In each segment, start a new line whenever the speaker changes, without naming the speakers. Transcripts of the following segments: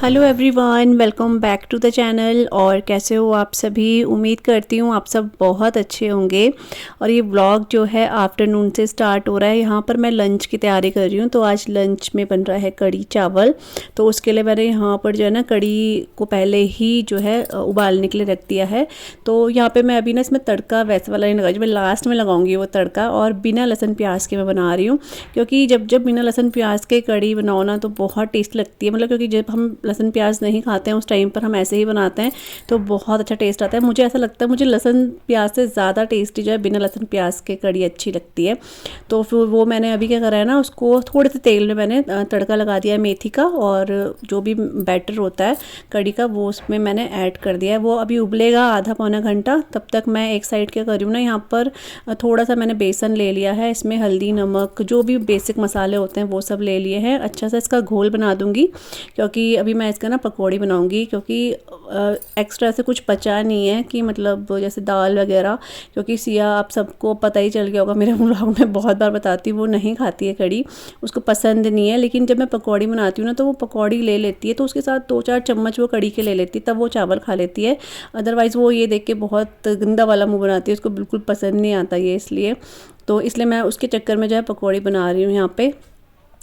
Hello everyone, welcome back to the channel. और कैसे हो आप सभी? उम्मीद करती हूँ आप सब बहुत अच्छे होंगे। और ये व्लॉग जो है आफ्टरनून से स्टार्ट हो रहा है। यहाँ पर मैं लंच की तैयारी कर रही हूँ। तो आज लंच में बन रहा है कड़ी चावल। तो उसके लिए मैंने यहाँ पर जो है ना कड़ी को पहले ही जो है उबालने के लिए रख दिया है। तो यहाँ पर मैं अभी ना इसमें तड़का वैसे वाला नहीं लगाऊंगी, मैं लास्ट में लगाऊंगी वो तड़का। और बिना लहसुन प्याज के मैं बना रही हूँ, क्योंकि जब जब बिना लहसुन प्याज के कड़ी बनाओ ना तो बहुत टेस्ट लगती है। मतलब क्योंकि जब हम लहसुन प्याज नहीं खाते हैं उस टाइम पर हम ऐसे ही बनाते हैं तो बहुत अच्छा टेस्ट आता है। मुझे ऐसा लगता है मुझे लहसुन प्याज से ज़्यादा टेस्टी जो है बिना लहसुन प्याज के कड़ी अच्छी लगती है। तो फिर वो मैंने अभी क्या करा है ना, उसको थोड़े से तेल में मैंने तड़का लगा दिया है मेथी का, और जो भी बैटर होता है कड़ी का वो उसमें मैंने ऐड कर दिया है। वो अभी उबलेगा आधा पौना घंटा। तब तक मैं एक साइड क्या कर रही हूँ ना, यहाँ पर थोड़ा सा मैंने बेसन ले लिया है, इसमें हल्दी नमक जो भी बेसिक मसाले होते हैं वो सब ले लिए हैं। अच्छा सा इसका घोल बना दूँगी, क्योंकि अभी मैं इसका ना पकौड़ी बनाऊंगी। क्योंकि एक्स्ट्रा से कुछ बचा नहीं है कि मतलब जैसे दाल वगैरह, क्योंकि सिया आप सबको पता ही चल गया होगा, मेरे व्लॉग में बहुत बार बताती हूँ वो नहीं खाती है कड़ी, उसको पसंद नहीं है। लेकिन जब मैं पकौड़ी बनाती हूँ ना तो वो पकौड़ी ले लेती है, तो उसके साथ 2-4 चम्मच वो कड़ी के ले लेती है, तब वो चावल खा लेती है। अदरवाइज़ वो ये देख के बहुत गंदा वाला मुँह बनाती है, उसको बिल्कुल पसंद नहीं आता ये। इसलिए मैं उसके चक्कर में जो है पकौड़ी बना रही हूँ यहाँ पे।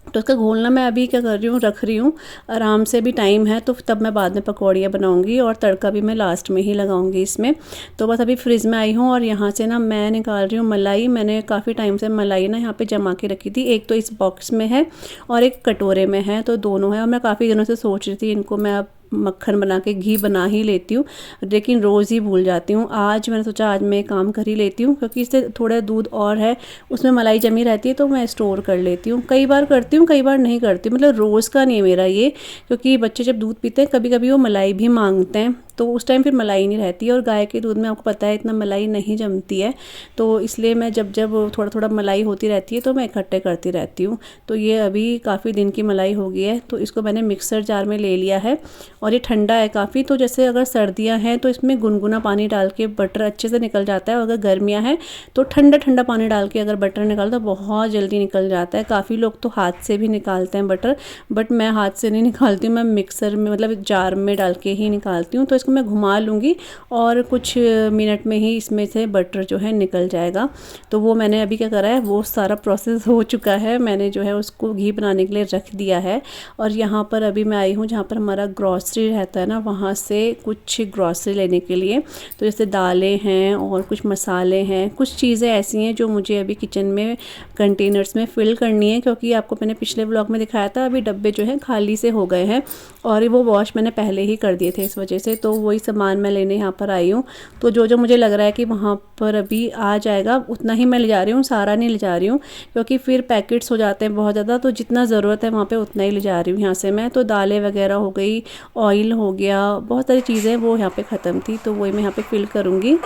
तो उसका घोलना मैं अभी क्या कर रही हूँ, रख रही हूँ। आराम से भी टाइम है तो तब मैं बाद में पकौड़ियाँ बनाऊँगी, और तड़का भी मैं लास्ट में ही लगाऊँगी इसमें। तो बस अभी फ्रिज में आई हूँ और यहाँ से ना मैं निकाल रही हूँ मलाई। मैंने काफ़ी टाइम से मलाई ना यहाँ पे जमा के रखी थी। एक तो इस बॉक्स में है और एक कटोरे में है, तो दोनों है। और मैं काफ़ी दिनों से सोच रही थी इनको मैं अब मक्खन बना के घी बना ही लेती हूँ, लेकिन रोज़ ही भूल जाती हूँ। आज मैंने सोचा आज मैं काम कर ही लेती हूँ, क्योंकि इससे थोड़ा दूध और है उसमें मलाई जमी रहती है तो मैं स्टोर कर लेती हूँ। कई बार करती हूँ कई बार नहीं करती, मतलब रोज़ का नहीं है मेरा ये। क्योंकि बच्चे जब दूध पीते हैं कभी कभी वो मलाई भी मांगते हैं, तो उस टाइम फिर मलाई नहीं रहती है। और गाय के दूध में आपको पता है इतना मलाई नहीं जमती है, तो इसलिए मैं जब जब थोड़ा थोड़ा मलाई होती रहती है तो मैं इकट्ठे करती रहती हूँ। तो ये अभी काफ़ी दिन की मलाई हो गई है, तो इसको मैंने मिक्सर जार में ले लिया है। और ये ठंडा है काफ़ी, तो जैसे अगर सर्दियाँ हैं तो इसमें गुनगुना पानी डाल के बटर अच्छे से निकल जाता है। और अगर गर्मियाँ हैं तो ठंडा ठंडा पानी डाल के अगर बटर निकालो तो बहुत जल्दी निकल जाता है। काफ़ी लोग तो हाथ से भी निकालते हैं बटर, बट मैं हाथ से नहीं निकालती हूँ, मैं मिक्सर में मतलब जार में डाल के ही निकालती हूँ। तो इसको मैं घुमा लूँगी और कुछ मिनट में ही इसमें से बटर जो है निकल जाएगा। तो वो मैंने अभी क्या करा है, वो सारा प्रोसेस हो चुका है। मैंने जो है उसको घी बनाने के लिए रख दिया है। और यहाँ पर अभी मैं आई हूँ जहाँ पर हमारा ग्रॉसरी रहता है ना, वहाँ से कुछ ग्रॉसरी लेने के लिए। तो जैसे दालें हैं और कुछ मसाले हैं, कुछ चीज़ें ऐसी हैं जो मुझे अभी किचन में कंटेनर्स में फ़िल करनी है। क्योंकि आपको मैंने पिछले व्लॉग में दिखाया था अभी डब्बे जो हैं खाली से हो गए हैं, और वो वॉश मैंने पहले ही कर दिए थे इस वजह से। तो वही सामान मैं लेने यहाँ पर आई हूँ। तो जो जो मुझे लग रहा है कि वहाँ पर अभी आ जाएगा उतना ही मैं ले जा रही हूँ, सारा नहीं ले जा रही हूँ, क्योंकि फिर पैकेट्स हो जाते हैं बहुत ज़्यादा। तो जितना ज़रूरत है वहाँ पे उतना ही ले जा रही हूँ यहाँ से मैं। तो दालें वगैरह हो गई, ऑयल हो गया, बहुत सारी चीज़ें वो यहाँ पे ख़त्म थी, तो वही मैं यहाँ पे फिल करूँगी।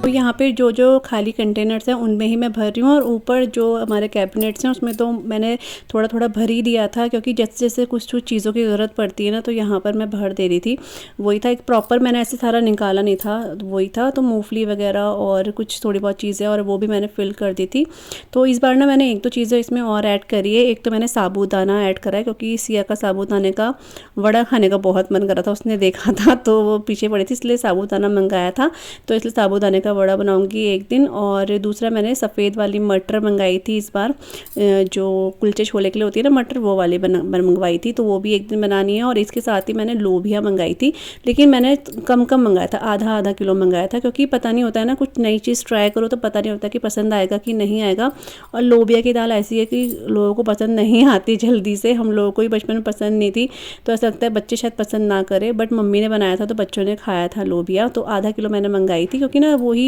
तो यहाँ पे जो जो खाली कंटेनर्स हैं उनमें ही मैं भर रही हूँ, और ऊपर जो हमारे कैबिनेट्स हैं उसमें तो मैंने थोड़ा थोड़ा भर ही दिया था, क्योंकि जैसे जैसे कुछ चीज़ों की ज़रूरत पड़ती है ना, तो यहाँ पर मैं भर दे रही थी। वही था, एक प्रॉपर मैंने ऐसे सारा निकाला नहीं था, वही था। तो मूंगफली वगैरह और कुछ थोड़ी बहुत चीज़ें और वो भी मैंने फ़िल कर दी थी। तो इस बार ना मैंने एक दो चीज़ें इसमें और ऐड करी है। एक तो मैंने साबूदाना ऐड करा है, क्योंकि सिया का साबूदाने का वड़ा खाने का बहुत मन कर रहा था, उसने देखा था तो वो पीछे पड़ी थी, इसलिए साबूदाना मंगाया था। तो इसलिए साबूदाने का वड़ा बनाऊंगी एक दिन। और दूसरा मैंने सफ़ेद वाली मटर मंगाई थी इस बार, जो कुलचे छोले के लिए होती है ना मटर, वो वाली मंगवाई थी, तो वो भी एक दिन बनानी है। और इसके साथ ही मैंने लोबिया मंगाई थी, लेकिन मैंने कम कम मंगाया था, आधा आधा किलो मंगाया था, क्योंकि पता नहीं होता है ना, कुछ नई चीज़ ट्राई करो तो पता नहीं होता कि पसंद आएगा कि नहीं आएगा। और लोबिया की दाल ऐसी है कि लोगों को पसंद नहीं आती जल्दी से, हम लोगों को ही बचपन में पसंद नहीं थी, तो ऐसा लगता है बच्चे शायद पसंद ना करें, बट मम्मी ने बनाया था तो बच्चों ने खाया था लोबिया। तो आधा किलो मैंने मंगाई थी, क्योंकि ना वही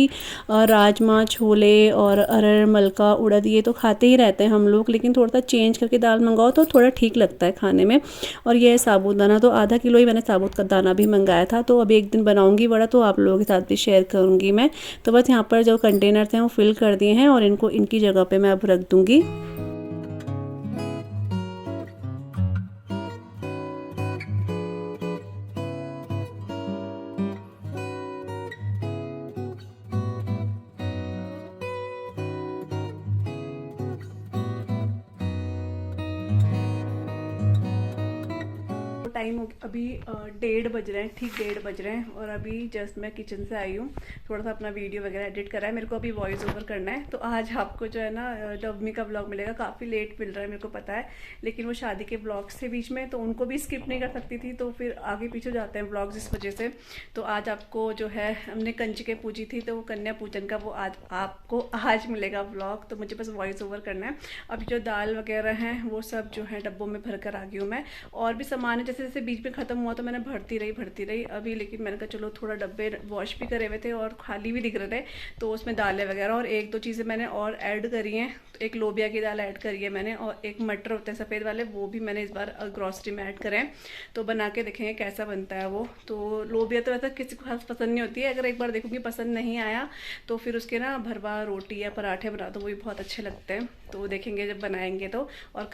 राजमा छोले और अरहर मलका उड़द ये तो खाते ही रहते हैं हम लोग, लेकिन थोड़ा सा चेंज करके दाल मंगाओ तो थोड़ा ठीक लगता है खाने में। और ये साबूदाना तो आधा किलो ही मैंने साबुत का दाना भी मंगाया था। तो अब एक दिन बनाऊंगी बड़ा, तो आप लोगों के साथ भी शेयर करूंगी मैं। तो बस यहाँ पर जो कंटेनर्स हैं वो फिल कर दिए हैं, और इनको इनकी जगह पे मैं अब रख दूंगी। टाइम अभी 1:30 बज रहे हैं, ठीक 1:30 बज रहे हैं, और अभी जस्ट मैं किचन से आई हूँ। थोड़ा सा अपना वीडियो वगैरह एडिट करा है, मेरे को अभी वॉइस ओवर करना है। तो आज आपको जो है ना डवमी का ब्लॉग मिलेगा, काफ़ी लेट मिल रहा है मेरे को पता है, लेकिन वो शादी के ब्लॉग्स थे बीच में, तो उनको भी स्किप नहीं कर सकती थी, तो फिर आगे पीछे जाते हैं ब्लॉग्स इस वजह से। तो आज आपको जो है हमने कंजके पूजी थी, तो वो कन्या पूजन का वो आज आपको आज मिलेगा ब्लॉग। तो मुझे बस वॉइस ओवर करना है। अभी जो दाल वगैरह हैं वो सब जो है डब्बों में भर कर आ गई हूँ मैं, और भी सामान है, जैसे जैसे बीच में ख़त्म हुआ तो मैंने भरती रही अभी। लेकिन मैंने कहा चलो थोड़ा डब्बे वॉश भी करे हुए थे और खाली भी दिख रहे थे, तो उसमें दालें वगैरह और एक दो चीज़ें मैंने और ऐड करी हैं। तो एक लोबिया की दाल ऐड करी है मैंने, और एक मटर होते हैं सफ़ेद वाले, वो भी मैंने इस बार ग्रॉसरी में ऐड करें। तो बना के देखेंगे कैसा बनता है वो। तो लोबिया तो ऐसा किसी को खास पसंद नहीं होती है, अगर एक बार देखूँगी पसंद नहीं आया तो फिर उसके ना भरवा रोटी या पराठे बना दो, वो भी बहुत अच्छे लगते हैं। तो देखेंगे जब बनाएंगे तो। और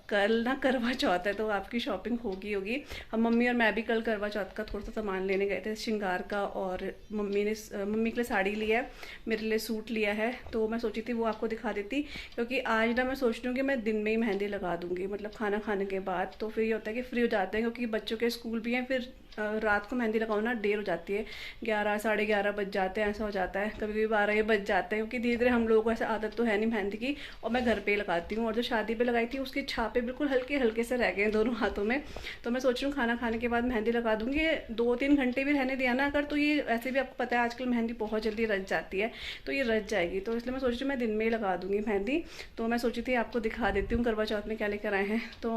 कल ना करवा चौथ है, तो आपकी शॉपिंग होगी। हम मम्मी और मैं भी कल करवा चौथ का थोड़ा सा सामान लेने गए थे श्रृंगार का, और मम्मी के लिए साड़ी लिया है, मेरे लिए सूट लिया है। तो मैं सोची थी वो आपको दिखा देती, क्योंकि आज ना मैं सोच रही हूँ कि मैं दिन में ही मेहंदी लगा दूँगी, मतलब खाना खाने के बाद। तो फिर ये होता है कि फ्री हो जाते हैं, क्योंकि बच्चों के स्कूल भी हैं, फिर रात को मेहंदी लगाओ ना देर हो जाती है, 11 साढ़े 11 बज जाते हैं, ऐसा हो जाता है, कभी कभी 12 बज जाते हैं, क्योंकि धीरे धीरे हम लोगों को ऐसा आदत तो है नहीं मेहंदी की, और मैं घर पे ही लगाती हूँ। और जो शादी पे लगाई थी उसके छापे बिल्कुल हल्के हल्के से रह गए हैं दोनों हाथों में। तो मैं सोच रही हूँ खाना खाने के बाद मेहंदी लगा दूँगी। 2-3 घंटे भी रहने दिया ना अगर, तो ये ऐसे भी आपको पता है आजकल मेहंदी बहुत जल्दी रच जाती है, तो ये रच जाएगी। तो इसलिए मैं सोच रही हूँ मैं दिन में ही लगा दूँगी मेहंदी। तो मैं सोची थी आपको दिखा देती हूँ करवा चौथ में क्या लेकर आए हैं। तो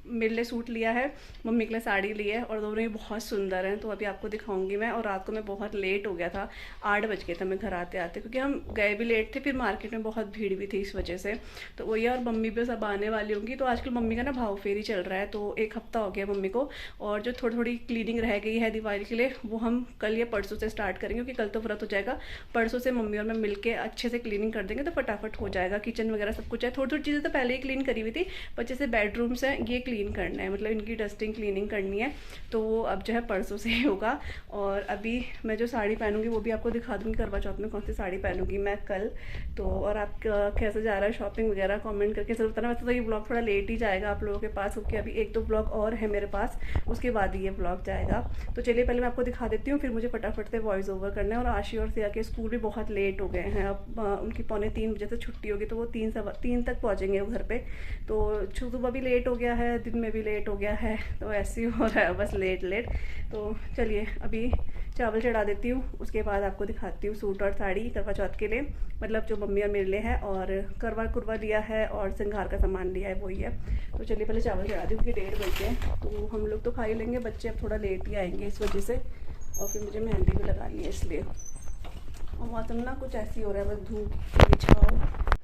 मेरे लिए सूट लिया है, मम्मी के लिए साड़ी ली है, और दोनों ही बहुत सुंदर हैं। तो अभी आपको दिखाऊंगी मैं। और रात को मैं बहुत लेट हो गया था, 8 बज गए थे मैं घर आते आते, क्योंकि हम गए भी लेट थे, फिर मार्केट में बहुत भीड़ भी थी इस वजह से। तो वही, और मम्मी भी सब आने वाली होंगी। तो आजकल मम्मी का ना भाव फेरी चल रहा है, तो 1 हफ्ता हो गया मम्मी को। और जो थोड़ी थोड़ी क्लीनिंग रह गई है दिवाली के लिए, वो हम कल या परसों से स्टार्ट करेंगे, क्योंकि कल तो व्रत हो जाएगा। परसों से मम्मी और मैं मिलकर अच्छे से क्लीनिंग कर देंगे, तो फटाफट हो जाएगा। किचन वगैरह सब कुछ है, थोड़ी थोड़ी चीज़ें तो पहले ही क्लीन करी हुई थी, पर जैसे बेडरूम्स हैं ये क्लीन करना है, मतलब इनकी डस्टिंग क्लीनिंग करनी है। तो वो अब जो है परसों से ही होगा। और अभी मैं जो साड़ी पहनूंगी वो भी आपको दिखा दूंगी करवा चौथ में कौन सी साड़ी पहनूंगी मैं कल। तो और आपका कैसा जा रहा है शॉपिंग वगैरह कमेंट करके ज़रूर बताना। वैसे तो ये ब्लॉग थोड़ा लेट ही जाएगा आप लोगों के पास, क्योंकि अभी 1-2 ब्लॉग और है मेरे पास, उसके बाद ही ये ब्लॉग जाएगा। तो चलिए पहले मैं आपको दिखा देती हूँ, फिर मुझे फटाफट से वॉइस ओवर करना है। और आशी और सिया के स्कूल भी बहुत लेट हो गए हैं, अब उनकी 2:45 बजे से छुट्टी होगी, तो वो 3 तक पहुँचेंगे वो घर पर। तो सुबह भी लेट हो गया है, दिन में भी लेट हो गया है, तो ऐसे ही हो रहा है बस लेट। तो चलिए अभी चावल चढ़ा देती हूँ, उसके बाद आपको दिखाती हूँ सूट और साड़ी करवा चौथ के लिए, मतलब जो मम्मी और मेरे लिए है। और करवा कुरवा लिया है और श्रृंगार का सामान लिया है, वही है। तो चलिए पहले चावल चढ़ा दी, क्योंकि 1:30 बज गए। तो हम लोग तो खा ही लेंगे, बच्चे अब थोड़ा लेट ही आएंगे इस वजह से। और फिर मुझे मेहंदी भी लगानी है इसलिए। और मौसम ना कुछ ऐसी हो रहा है, बस धूप छाओ।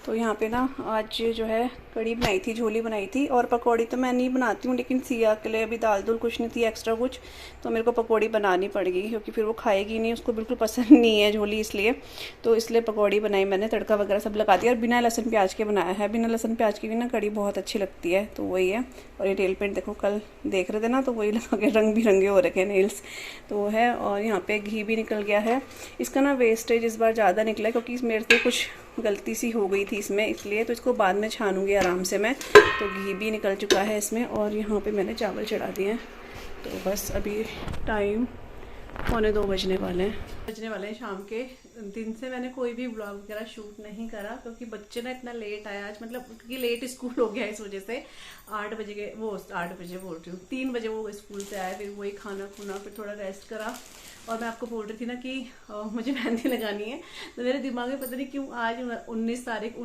तो यहाँ पे ना आज जो है कड़ी बनाई थी, झोली बनाई थी। और पकौड़ी तो मैं नहीं बनाती हूँ, लेकिन सिया के लिए अभी दाल दूल कुछ नहीं थी एक्स्ट्रा कुछ, तो मेरे को पकौड़ी बनानी पड़ेगी क्योंकि फिर वो खाएगी नहीं, उसको बिल्कुल पसंद नहीं है झोली, इसलिए पकौड़ी बनाई मैंने। तड़का वगैरह सब लगा दिया और बिना लहसुन प्याज के बनाया है। बिना लहसुन प्याज की भी ना कड़ी बहुत अच्छी लगती है, तो वही है। और ये नेल पेंट देखो, कल देख रहे थे ना, तो वही लगा के रंग बिरंगे हो रखे नेल्स, तो वो है। और यहाँ पे घी भी निकल गया है। इसका ना वेस्टेज इस बार ज़्यादा निकला है क्योंकि मेरे से कुछ गलती सी हो गई थी इसमें, इसलिए तो इसको बाद में छानूंगी आराम से मैं। तो घी भी निकल चुका है इसमें। और यहाँ पे मैंने चावल चढ़ा दिए हैं। तो बस अभी टाइम 1:45 बजने वाले हैं शाम के। दिन से मैंने कोई भी ब्लॉग वगैरह शूट नहीं करा क्योंकि बच्चे ना इतना लेट आया आज, मतलब क्योंकि लेट स्कूल हो गया, इस वजह से 8 बजे के, वो 8 बजे बोल रही हूँ, 3 बजे वो स्कूल से आया। फिर वही खाना खुना, फिर थोड़ा रेस्ट करा। और मैं आपको बोल रही थी ना कि मुझे मेहंदी लगानी है, तो मेरे दिमाग में पता नहीं क्यों आज 19 तारीख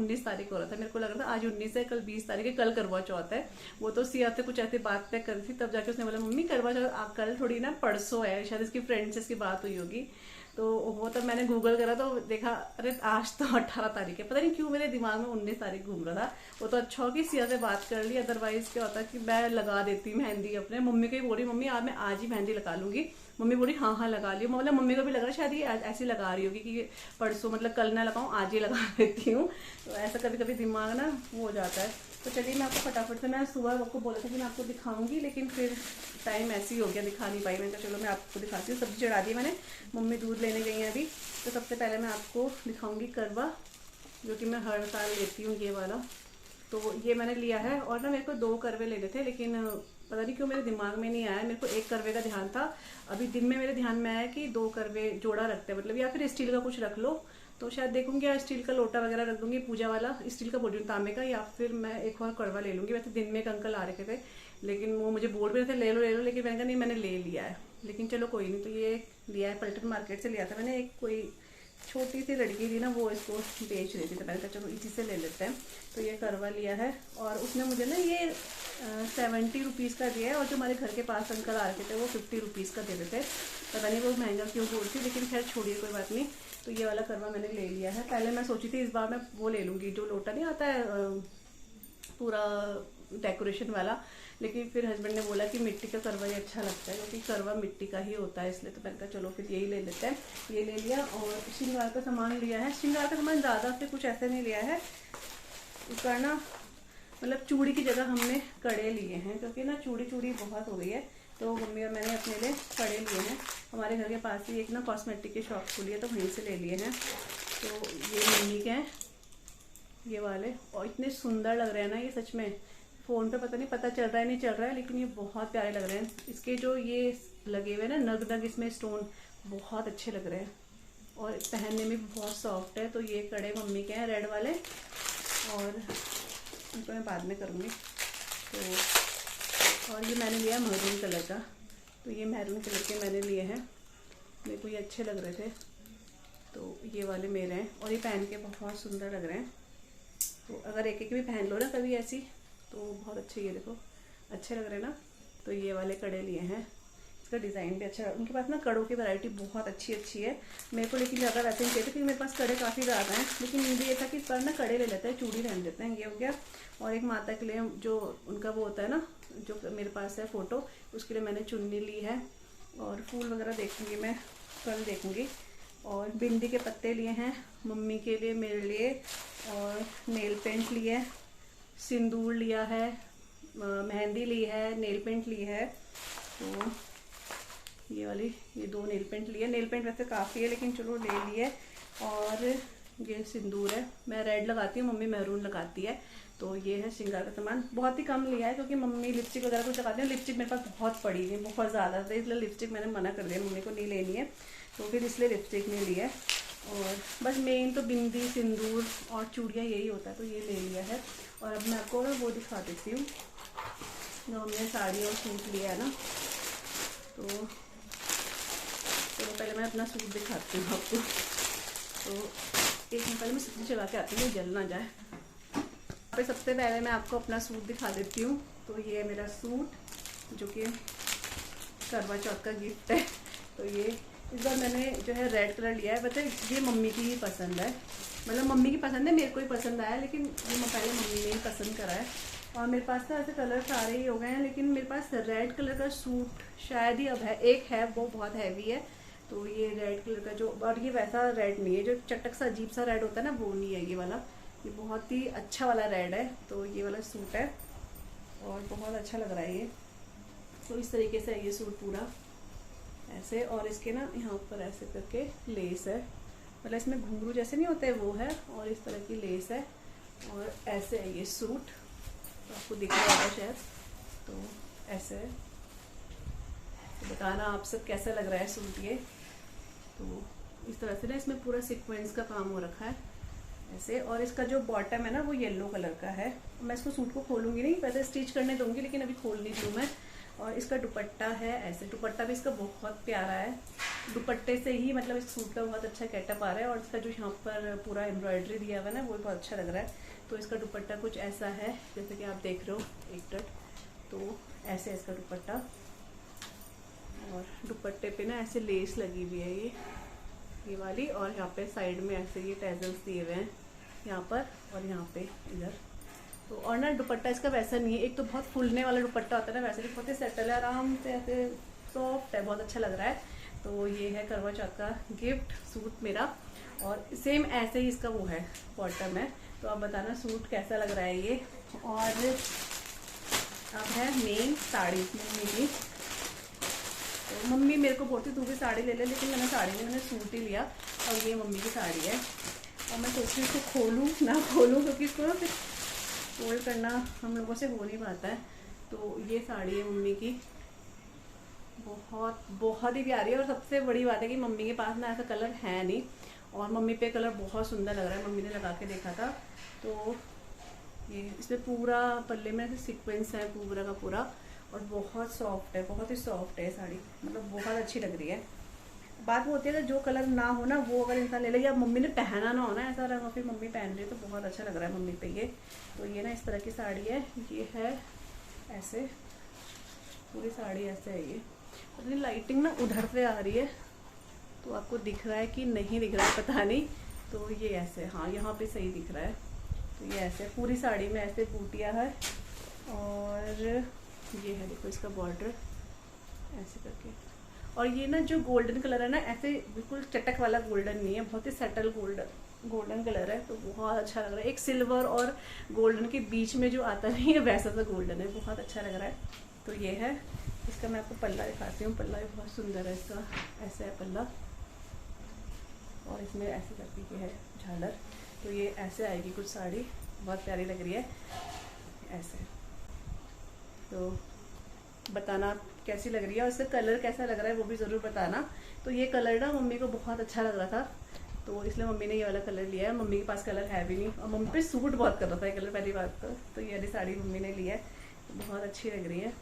हो रहा था। मेरे को लग रहा था आज 19 है, कल 20 तारीख है, कल करवा चौथ है। वो तो सिया से कुछ ऐसी बात तय करी थी, तब जाके उसने बोला मम्मी करवा चौथ कल थोड़ी ना, परसों है शायद, इसकी फ्रेंड से इसकी बात हुई होगी। तो वो तब मैंने गूगल करा तो देखा, अरे आज तो 18 तारीख है। पता नहीं क्यों मेरे दिमाग में 19 तारीख घूम रहा था। वो तो अच्छा हो कि सिया से बात कर ली, अदरवाइज क्या होता कि मैं लगा देती मेहंदी अपने। मम्मी को ही बोली मम्मी आज मैं आज ही मेहंदी लगा लूंगी। मम्मी बोली हाँ हाँ लगा लियो। मतलब मम्मी को भी लग रहा शायद ये ऐसी लगा रही होगी कि परसों, मतलब कल ना लगाऊं आज ही लगा देती हूँ। तो ऐसा कभी कभी दिमाग ना वो हो जाता है। तो चलिए मैं आपको फटाफट से, मैं सुबह आपको बोला था कि मैं आपको दिखाऊंगी, लेकिन फिर टाइम ऐसे ही हो गया, दिखा नहीं पाई। मैंने कहा चलो मैं आपको दिखाती हूँ। सब्जी चढ़ा दी मैंने, मम्मी दूध लेने गई हैं अभी। तो सबसे पहले मैं आपको दिखाऊंगी करवा, जो कि मैं हर साल लेती हूँ, ये वाला। तो ये मैंने लिया है। और ना मेरे को 2 करवे लेने थे, लेकिन पता नहीं क्यों मेरे दिमाग में नहीं आया। मेरे को 1 करवे का ध्यान था। अभी दिन में मेरे ध्यान में आया कि 2 करवे जोड़ा रखते हैं, मतलब या फिर स्टील का कुछ रख लो। तो शायद देखूंगी या स्टील का लोटा वगैरह रख दूंगी, पूजा वाला स्टील का बोल रही हूँ, तांबे का, या फिर मैं एक और करवा ले लूंगी। वैसे दिन में एक अंकल आ रखे थे, लेकिन वो मुझे बोल भी रहे थे ले लो, लेकिन मैंने कहा नहीं मैंने ले लिया है। लेकिन चलो कोई नहीं। तो ये लिया है, पलटन मार्केट से लिया था मैंने। एक कोई छोटी सी लड़की थी ना, वो इसको बेच रही थी, तो मैंने कहा चलो इसी से ले लेते हैं। तो ये करवा लिया है। और उसने मुझे ना ये 70 रुपीज़ का दिया है। और जो हमारे घर के पास अंकल आ रखे थे वो 50 रुपीज़ का दे रहे थे। पता नहीं वो महंगा क्यों बोल रही थी, लेकिन खैर छोड़िए, कोई बात नहीं। तो ये वाला करवा मैंने ले लिया है। पहले मैं सोची थी इस बार मैं वो ले लूँगी, जो लोटा नहीं आता है पूरा डेकोरेशन वाला, लेकिन फिर हस्बैंड ने बोला कि मिट्टी का करवा ही अच्छा लगता है, क्योंकि करवा मिट्टी का ही होता है, इसलिए तो मैंने कहा चलो फिर यही ले लेते हैं। ये ले लिया। और श्रृंगार का सामान लिया है। श्रृंगार का सामान ज़्यादा से कुछ ऐसे नहीं लिया है। इसका ना मतलब चूड़ी की जगह हमने कड़े लिए हैं, क्योंकि ना चूड़ी बहुत हो गई है। तो मम्मी और मैंने अपने लिए कड़े लिए हैं। हमारे घर के पास ही एक ना कॉस्मेटिक की शॉप खुली है, तो वहीं से ले लिए हैं। तो ये मम्मी के हैं ये वाले, और इतने सुंदर लग रहे हैं ना ये, सच में फ़ोन पे पता नहीं पता चल रहा है नहीं चल रहा है, लेकिन ये बहुत प्यारे लग रहे हैं। इसके जो ये लगे हुए ना नग इसमें स्टोन, बहुत अच्छे लग रहे हैं और पहनने में भी बहुत सॉफ्ट है। तो ये कड़े मम्मी के हैं रेड वाले, और उनको मैं बाद में करूँगी। तो और ये मैंने लिया महरून कलर का। तो ये महरून कलर के मैंने लिए हैं, मेरे को ये अच्छे लग रहे थे, तो ये वाले मेरे हैं। और ये पहन के बहुत सुंदर लग रहे हैं। तो अगर एक एक भी पहन लो ना कभी ऐसी, तो बहुत अच्छे, ये देखो अच्छे लग रहे हैं ना। तो ये वाले कड़े लिए हैं। इसका डिज़ाइन भी अच्छा है। उनके पास ना कड़ों की वैरायटी बहुत अच्छी है। मेरे को लेकिन ज़्यादा वैसे नहीं चाहिए थे, क्योंकि मेरे पास कड़े काफ़ी ज़्यादा हैं। लेकिन मुझे ये था कि इस बार ना कड़े ले लेते हैं, चूड़ी पहन लेते हैं, ये हो गया। और एक माता के लिए जो उनका वो होता है ना, जो मेरे पास है फ़ोटो, उसके लिए मैंने चुन्नी ली है। और फूल वगैरह देखूँगी मैं, कल देखूँगी। और बिंदी के पत्ते लिए हैं मम्मी के लिए, मेरे लिए। और नेल पेंट लिए, सिंदूर लिया है, मेहंदी ली है, नेल पेंट ली है। तो ये वाली, ये 2 नेल पेंट लिए। नेल पेंट वैसे काफ़ी है, लेकिन चलो ले लिए। और ये सिंदूर है, मैं रेड लगाती हूँ, मम्मी मैरून लगाती है। तो ये है श्रृंगार का सामान। बहुत ही कम लिया है, क्योंकि मम्मी लिपस्टिक वगैरह कुछ लगाती है। लिपस्टिक मेरे पास बहुत पड़ी है, बहुत ज़्यादा है, इसलिए लिपस्टिक मैंने मना कर दिया, मम्मी को नहीं लेनी है, तो फिर इसलिए लिपस्टिक नहीं ली है। और बस मेन तो बिंदी, सिंदूर और चूड़ियाँ यही होता है, तो ये ले लिया है। और अब मैं आपको ना वो दिखा देती हूँ, जो हमने साड़ी और सूट लिया है ना। तो पहले मैं अपना सूट दिखाती हूँ आपको। तो एक मिनट पहले मैं सब्जी चला के आती हूँ, जल ना जाए। पे सबसे पहले मैं आपको अपना सूट दिखा देती हूँ। तो ये है मेरा सूट, जो कि करवा चौथ का गिफ्ट है। तो ये इस बार मैंने जो है रेड कलर लिया है, बट ये मम्मी की ही पसंद है, मतलब मम्मी की पसंद है, मेरे को ही पसंद आया, लेकिन ये मैं पहले मम्मी ने ही पसंद करा है। और मेरे पास तो ऐसे कलर सारे ही हो गए हैं, लेकिन मेरे पास रेड कलर का सूट शायद ही अब है, एक है वो बहुत हैवी है, तो ये रेड कलर का जो, और ये वैसा रेड नहीं है जो चटक सा अजीब सा रेड होता है ना, वो नहीं है ये वाला, ये बहुत ही अच्छा वाला रेड है। तो ये वाला सूट है और बहुत अच्छा लग रहा है ये। तो इस तरीके से है ये सूट पूरा ऐसे, और इसके ना यहाँ पर ऐसे करके लेस है, मतलब इसमें घुंघरू जैसे नहीं होते वो है, और इस तरह की लेस है, और ऐसे है ये सूट, तो आपको दिख रहा होगा शायद, तो ऐसे है। तो बताना आप सब कैसा लग रहा है सूट ये। तो इस तरह से ना इसमें पूरा सीक्वेंस का काम हो रखा है ऐसे, और इसका जो बॉटम है ना वो येलो कलर का है। मैं इसको सूट को खोलूंगी नहीं, पहले स्टिच करने दूंगी, लेकिन अभी खोल नहीं दूँ मैं। और इसका दुपट्टा है ऐसे, दुपट्टा भी इसका बहुत प्यारा है, दुपट्टे से ही मतलब इस सूट का बहुत अच्छा गेटअप आ रहा है, और इसका जो यहाँ पर पूरा एम्ब्रॉयडरी दिया हुआ है ना वो भी बहुत अच्छा लग रहा है। तो इसका दुपट्टा कुछ ऐसा है जैसे कि आप देख रहे हो एक टट, तो ऐसे है इसका दुपट्टा, और दुपट्टे पे ना ऐसे लेस लगी हुई है ये वाली, और यहाँ पे साइड में ऐसे ये टैजल्स दिए हुए हैं यहाँ पर और यहाँ पे इधर। तो और ना दुपट्टा इसका वैसा नहीं है, एक तो बहुत फूलने वाला दुपट्टा होता है ना, वैसे बहुत ही सेटल है, आराम से ऐसे सॉफ्ट है, बहुत अच्छा लग रहा है। तो ये है करवा चौथ का गिफ्ट सूट मेरा, और सेम ऐसे ही इसका वो है बॉटम है। तो आप बताना सूट कैसा लग रहा है ये। और अब है मेन साड़ी मम्मी की। तो मम्मी मेरे को बोलती तू भी साड़ी ले ले, लेकिन मैंने साड़ी नहीं, मैंने सूट ही लिया, और ये मम्मी की साड़ी है। और मैं सोच रही हूँ इसको खोलूँ ना खोलूँ, क्योंकि इसको ना फिर फोल्ड करना हम लोगों से हो नहीं पाता है। तो ये साड़ी है मम्मी की, बहुत बहुत ही प्यारी है, और सबसे बड़ी बात है कि मम्मी के पास ना ऐसा कलर है नहीं, और मम्मी पे कलर बहुत सुंदर लग रहा है, मम्मी ने लगा के देखा था। तो ये इसमें पूरा पल्ले में ऐसे सीक्वेंस है पूरा का पूरा, और बहुत सॉफ्ट है, बहुत ही सॉफ्ट है साड़ी, मतलब बहुत अच्छी लग रही है। बात वो होती है कि जो कलर ना हो ना वो अगर इंसान ले ले, या मम्मी ने पहना ना हो ना ऐसा रंग, फिर मम्मी पहन रही है तो बहुत अच्छा लग रहा है मम्मी पे ये। तो ये ना इस तरह की साड़ी है, ये है ऐसे, पूरी साड़ी ऐसे है ये। अपनी लाइटिंग ना उधर से आ रही है, तो आपको दिख रहा है कि नहीं दिख रहा है पता नहीं। तो ये ऐसे, हाँ यहाँ पे सही दिख रहा है। तो ये ऐसे पूरी साड़ी में ऐसे बूटियाँ है, और ये है देखो इसका बॉर्डर ऐसे करके। और ये ना जो गोल्डन कलर है ना, ऐसे बिल्कुल चटक वाला गोल्डन नहीं है, बहुत ही सेटल गोल्डन कलर है, तो बहुत अच्छा लग रहा है। एक सिल्वर और गोल्डन के बीच में जो आता नहीं है वैसा सा गोल्डन है, बहुत अच्छा लग रहा है। तो ये है इसका, मैं आपको पल्ला दिखाती हूँ, पल्ला भी बहुत सुंदर है इसका, ऐसा है पल्ला, और इसमें ऐसे करके ये है झालर। तो ये ऐसे आएगी कुछ साड़ी, बहुत प्यारी लग रही है ऐसे। तो बताना कैसी लग रही है, और इसका कलर कैसा लग रहा है वो भी ज़रूर बताना। तो ये कलर ना मम्मी को बहुत अच्छा लग रहा था, तो इसलिए मम्मी ने ये वाला कलर लिया है। मम्मी के पास कलर है भी नहीं, और मम्मी पे सूट बहुत कर रहा था ये कलर पहली बात तो ये वाली साड़ी मम्मी ने लिया है, तो बहुत अच्छी लग रही है।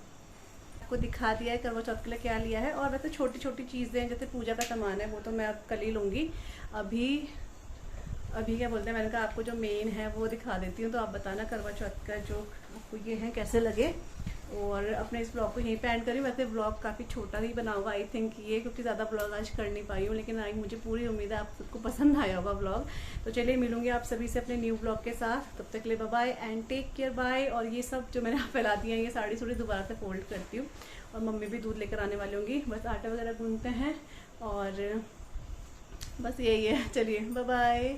आपको दिखा दिया है करवा चौथ के लिए क्या लिया है। और वैसे छोटी छोटी चीज़ें जैसे पूजा का सामान है वो तो मैं कल ही लूँगी। अभी क्या बोलते हैं, मैंने कहा आपको जो मेन है वो दिखा देती हूँ। तो आप बताना करवा चौथ का जो आपको ये है कैसे लगे, और अपने इस ब्लॉग को यहीं पे एंड करी। वैसे ब्लॉग काफ़ी छोटा ही बना हुआ आई थिंक ये, क्योंकि ज़्यादा ब्लॉग आज कर नहीं पाई हूँ, लेकिन आज मुझे पूरी उम्मीद है आप सबको पसंद आया होगा ब्लॉग। तो चलिए मिलूंगी आप सभी से अपने न्यू ब्लॉग के साथ, तब तक के लिए bye bye and take care bye. और ये सब जो मैंने फैला दिया है, ये साड़ी दोबारा से फोल्ड करती हूँ, और मम्मी भी दूध लेकर आने वाली होंगी, बस आटा वगैरह गूंथते हैं, और बस यही है। चलिए बाय बाय।